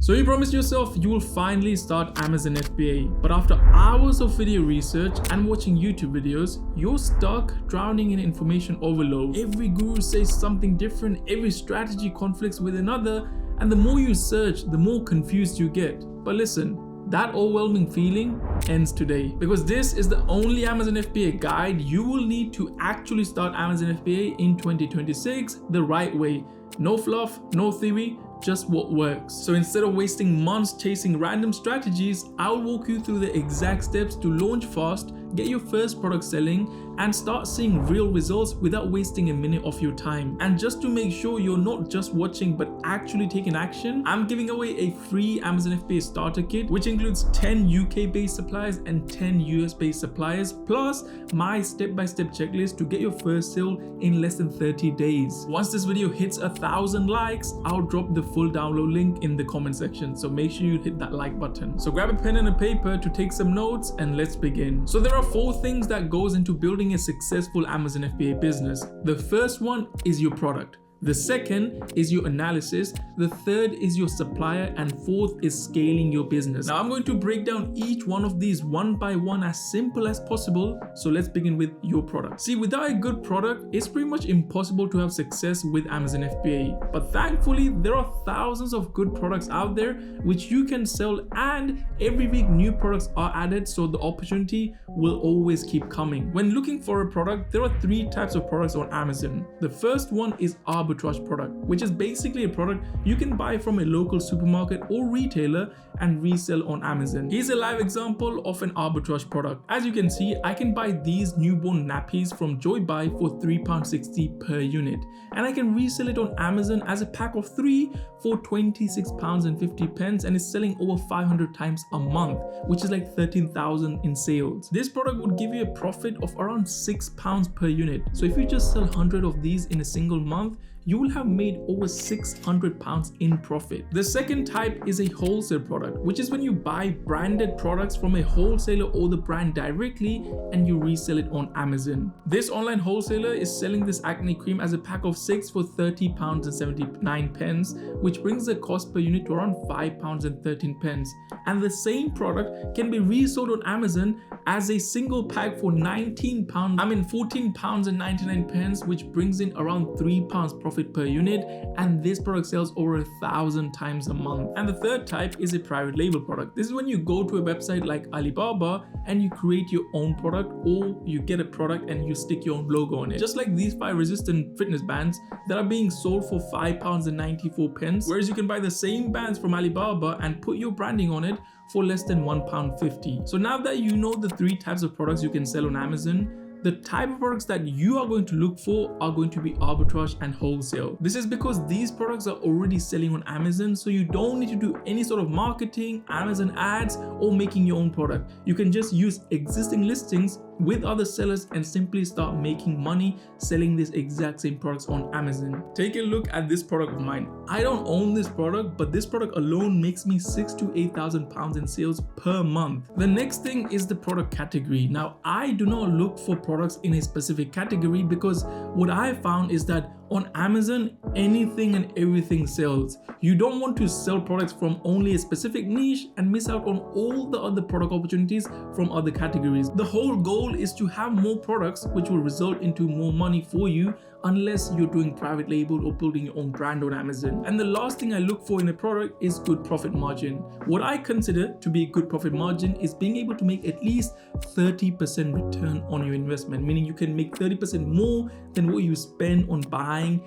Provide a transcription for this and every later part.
So you promised yourself you will finally start Amazon FBA, but after hours of video research and watching YouTube videos, you're stuck drowning in information overload. Every guru says something different, every strategy conflicts with another, and the more you search, the more confused you get. But listen, that overwhelming feeling ends today, because this is the only Amazon FBA guide you will need to actually start Amazon FBA in 2026 the right way. No fluff, no theory, just what works. So instead of wasting months chasing random strategies, I'll walk you through the exact steps to launch fast, get your first product selling, and start seeing real results without wasting a minute of your time. And just to make sure you're not just watching but actually taking action, I'm giving away a free Amazon FBA starter kit, which includes 10 UK-based suppliers and 10 US-based suppliers, plus my step-by-step checklist to get your first sale in less than 30 days. Once this video hits 1,000 likes, I'll drop the full download link in the comment section, so make sure you hit that like button. So grab a pen and a paper to take some notes, and let's begin. So there are 4 things that goes into building a successful Amazon FBA business. The first one is your product. The second is your analysis, the third is your supplier, and fourth is scaling your business. Now I'm going to break down each one of these one by one as simple as possible, so let's begin with your product. See, without a good product, it's pretty much impossible to have success with Amazon FBA. But thankfully, there are thousands of good products out there which you can sell, and every week new products are added, so the opportunity will always keep coming. When looking for a product, there are 3 types of products on Amazon. The first one is arbitrage product, which is basically a product you can buy from a local supermarket or retailer and resell on Amazon. Here's a live example of an arbitrage product. As you can see, I can buy these newborn nappies from Joybuy for £3.60 per unit, and I can resell it on Amazon as a pack of 3 for £26.50, and it's selling over 500 times a month, which is like 13,000 in sales. This product would give you a profit of around £6 per unit. So if you just sell 100 of these in a single month, you will have made over £600 in profit. The second type is a wholesale product, which is when you buy branded products from a wholesaler or the brand directly and you resell it on Amazon. This online wholesaler is selling this acne cream as a pack of 6 for £30.79, which brings the cost per unit to around £5.13. And the same product can be resold on Amazon as a single pack for £14.99, which brings in around £3 profit per unit, and this product sells over 1,000 times a month. And the third type is a private label product. This is when you go to a website like Alibaba and you create your own product, or you get a product and you stick your own logo on it. Just like these 5 resistant fitness bands that are being sold for £5.94, whereas you can buy the same bands from Alibaba and put your branding on it for less than £1.50. So now that you know the 3 types of products you can sell on Amazon, the type of products that you are going to look for are going to be arbitrage and wholesale. This is because these products are already selling on Amazon, so you don't need to do any sort of marketing, Amazon ads, or making your own product. You can just use existing listings with other sellers and simply start making money selling these exact same products on Amazon. Take a look at this product of mine. I don't own this product, but this product alone makes me £6,000 to £8,000 in sales per month. The next thing is the product category. Now, I do not look for products in a specific category, because what I found is that on Amazon, anything and everything sells. You don't want to sell products from only a specific niche and miss out on all the other product opportunities from other categories. The whole goal is to have more products, which will result into more money for you, unless you're doing private label or building your own brand on Amazon. And the last thing I look for in a product is good profit margin. What I consider to be a good profit margin is being able to make at least 30% return on your investment, meaning you can make 30% more than what you spend on buying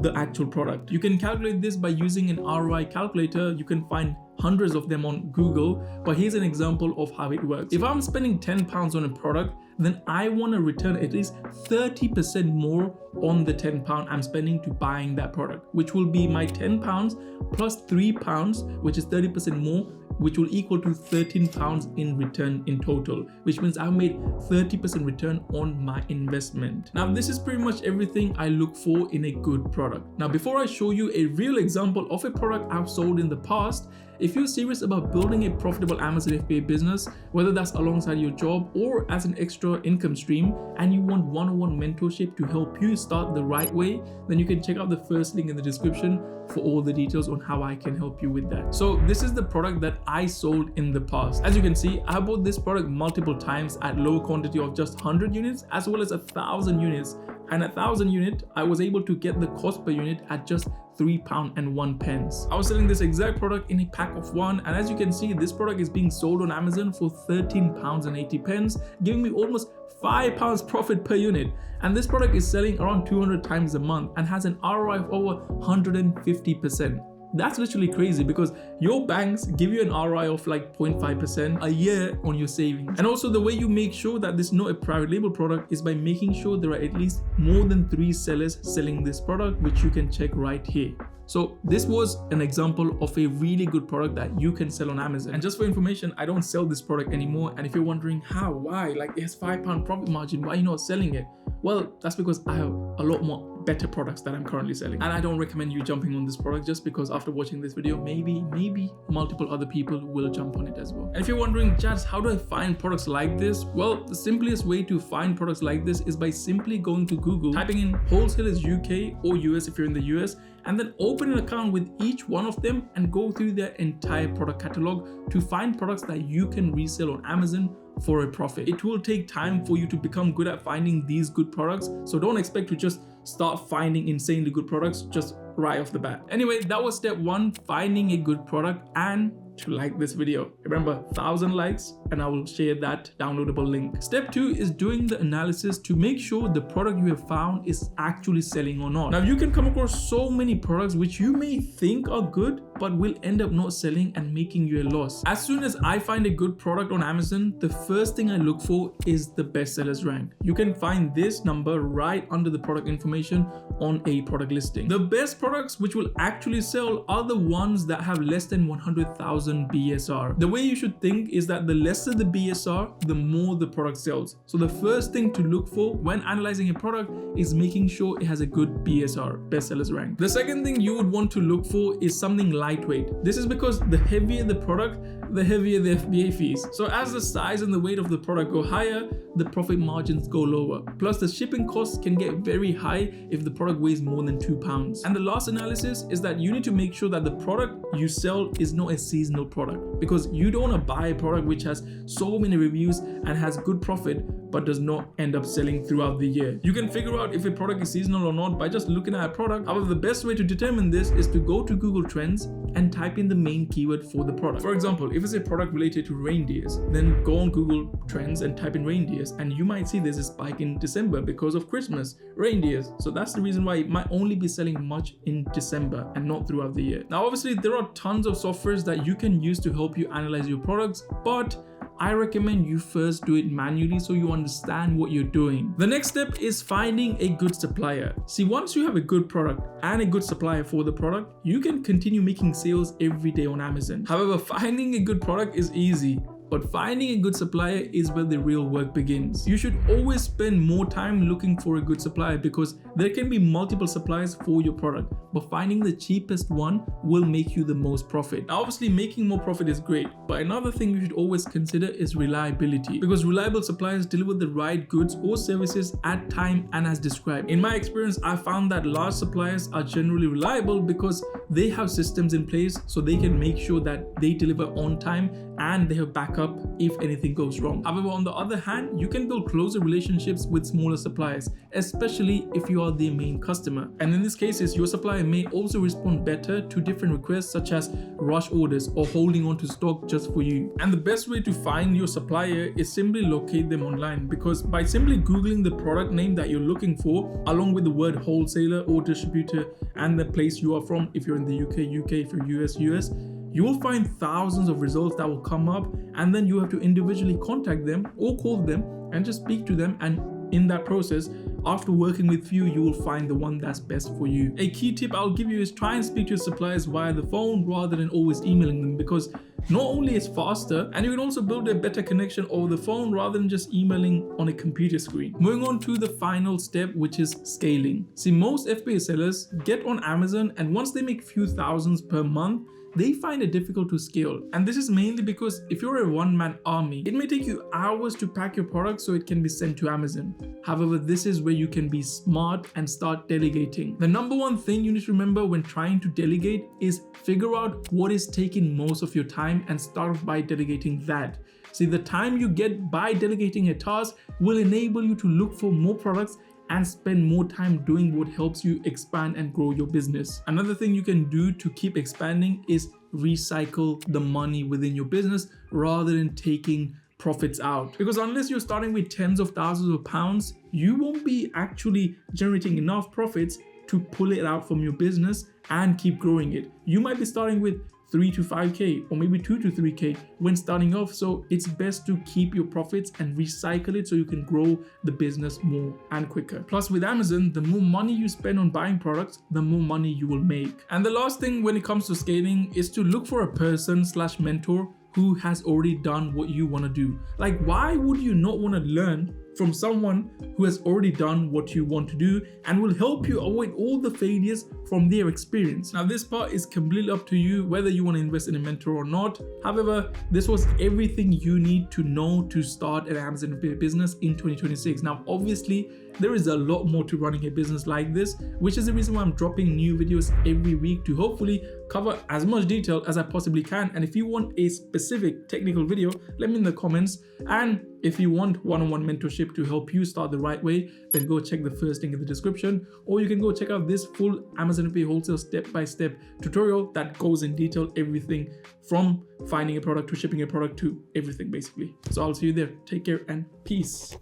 the actual product. You can calculate this by using an ROI calculator. You can find hundreds of them on Google, but here's an example of how it works. If I'm spending £10 on a product, then I want to return at least 30% more on the £10 I'm spending to buying that product, which will be my £10 plus £3, which is 30% more, which will equal to £13 in return in total, which means I've made 30% return on my investment. Now, this is pretty much everything I look for in a good product. Now, before I show you a real example of a product I've sold in the past, if you're serious about building a profitable Amazon FBA business, whether that's alongside your job or as an extra income stream, and you want one-on-one mentorship to help you start the right way, then you can check out the first link in the description for all the details on how I can help you with that. So this is the product that I sold in the past. As you can see, I bought this product multiple times at low quantity of just 100 units as well as 1,000 units. And at 1,000 unit, I was able to get the cost per unit at just £3.01. I was selling this exact product in a pack of one, and as you can see, this product is being sold on Amazon for £13.80, giving me almost £5 profit per unit. And this product is selling around 200 times a month and has an ROI of over 150%. That's literally crazy because your banks give you an ROI of like 0.5% a year on your savings. And also the way you make sure that this is not a private label product is by making sure there are at least more than 3 sellers selling this product, which you can check right here. So this was an example of a really good product that you can sell on Amazon. And just for information, I don't sell this product anymore. And if you're wondering how, why, like it has £5 profit margin, why are you not selling it? Well, that's because I have a lot more better products that I'm currently selling. And I don't recommend you jumping on this product just because after watching this video, maybe multiple other people will jump on it as well. And if you're wondering, Jazz, how do I find products like this? Well, the simplest way to find products like this is by simply going to Google, typing in wholesalers UK or US if you're in the US, and then open an account with each one of them and go through their entire product catalog to find products that you can resell on Amazon for a profit. It will take time for you to become good at finding these good products, so don't expect to just start finding insanely good products just right off the bat. Anyway, that was step 1, finding a good product, and to like this video. Remember, 1,000 likes and I will share that downloadable link. Step 2 is doing the analysis to make sure the product you have found is actually selling or not. Now, you can come across so many products which you may think are good but will end up not selling and making you a loss. As soon as I find a good product on Amazon, the first thing I look for is the bestsellers rank. You can find this number right under the product information on a product listing. The best products which will actually sell are the ones that have less than 100,000 BSR. The way you should think is that the lesser the BSR, the more the product sells. So the first thing to look for when analyzing a product is making sure it has a good BSR, bestsellers rank. The second thing you would want to look for is something lightweight. This is because the heavier the product, the heavier the FBA fees. So as the size and the weight of the product go higher, the profit margins go lower. Plus the shipping costs can get very high if the product weighs more than 2 pounds. And the last analysis is that you need to make sure that the product you sell is not a seasonal product, because you don't want to buy a product which has so many reviews and has good profit but does not end up selling throughout the year. You can figure out if a product is seasonal or not by just looking at a product. However, the best way to determine this is to go to Google Trends and type in the main keyword for the product. For example, if it's a product related to reindeers, then go on Google Trends and type in reindeers, and you might see there's a spike in December because of Christmas, reindeers. So that's the reason why it might only be selling much in December and not throughout the year. Now, obviously, there are tons of softwares that you can use to help you analyze your products, but I recommend you first do it manually so you understand what you're doing. The next step is finding a good supplier. See, once you have a good product and a good supplier for the product, you can continue making sales every day on Amazon. However, finding a good product is easy, but finding a good supplier is where the real work begins. You should always spend more time looking for a good supplier because there can be multiple suppliers for your product, but finding the cheapest one will make you the most profit. Now, obviously, making more profit is great, but another thing you should always consider is reliability, because reliable suppliers deliver the right goods or services at time and as described. In my experience, I found that large suppliers are generally reliable because they have systems in place so they can make sure that they deliver on time and they have backup if anything goes wrong. However, on the other hand, you can build closer relationships with smaller suppliers, especially if you are their main customer. And in these cases, your supplier may also respond better to different requests such as rush orders or holding on to stock just for you. And the best way to find your supplier is simply locate them online, because by simply Googling the product name that you're looking for, along with the word wholesaler or distributor and the place you are from, if you're in the UK, if you're US, you will find thousands of results that will come up, and then you have to individually contact them or call them and just speak to them. And in that process, after working with few, you will find the one that's best for you. A key tip I'll give you is try and speak to your suppliers via the phone rather than always emailing them, because not only it's faster, and you can also build a better connection over the phone rather than just emailing on a computer screen. Moving on to the final step, which is scaling. See, most FBA sellers get on Amazon, and once they make few thousands per month, they find it difficult to scale. And this is mainly because if you're a one-man army, it may take you hours to pack your product so it can be sent to Amazon. However, this is where you can be smart and start delegating. The number one thing you need to remember when trying to delegate is figure out what is taking most of your time and start off by delegating that. See, the time you get by delegating a task will enable you to look for more products and spend more time doing what helps you expand and grow your business. Another thing you can do to keep expanding is recycle the money within your business rather than taking profits out. Because unless you're starting with tens of thousands of pounds, you won't be actually generating enough profits to pull it out from your business and keep growing it. You might be starting with 3 to 5K or maybe 2 to 3K when starting off. So it's best to keep your profits and recycle it so you can grow the business more and quicker. Plus with Amazon, the more money you spend on buying products, the more money you will make. And the last thing when it comes to scaling is to look for a person/mentor who has already done what you want to do. Like, why would you not want to learn from someone who has already done what you want to do and will help you avoid all the failures from their experience? Now, this part is completely up to you whether you want to invest in a mentor or not. However, this was everything you need to know to start an Amazon FBA business in 2026. Now, obviously, there is a lot more to running a business like this, which is the reason why I'm dropping new videos every week to hopefully cover as much detail as I possibly can. And if you want a specific technical video, let me in the comments. And if you want one-on-one mentorship to help you start the right way, then go check the first link in the description, or you can go check out this full Amazon FBA wholesale step-by-step tutorial that goes in detail everything from finding a product to shipping a product to everything basically. So I'll see you there. Take care and peace.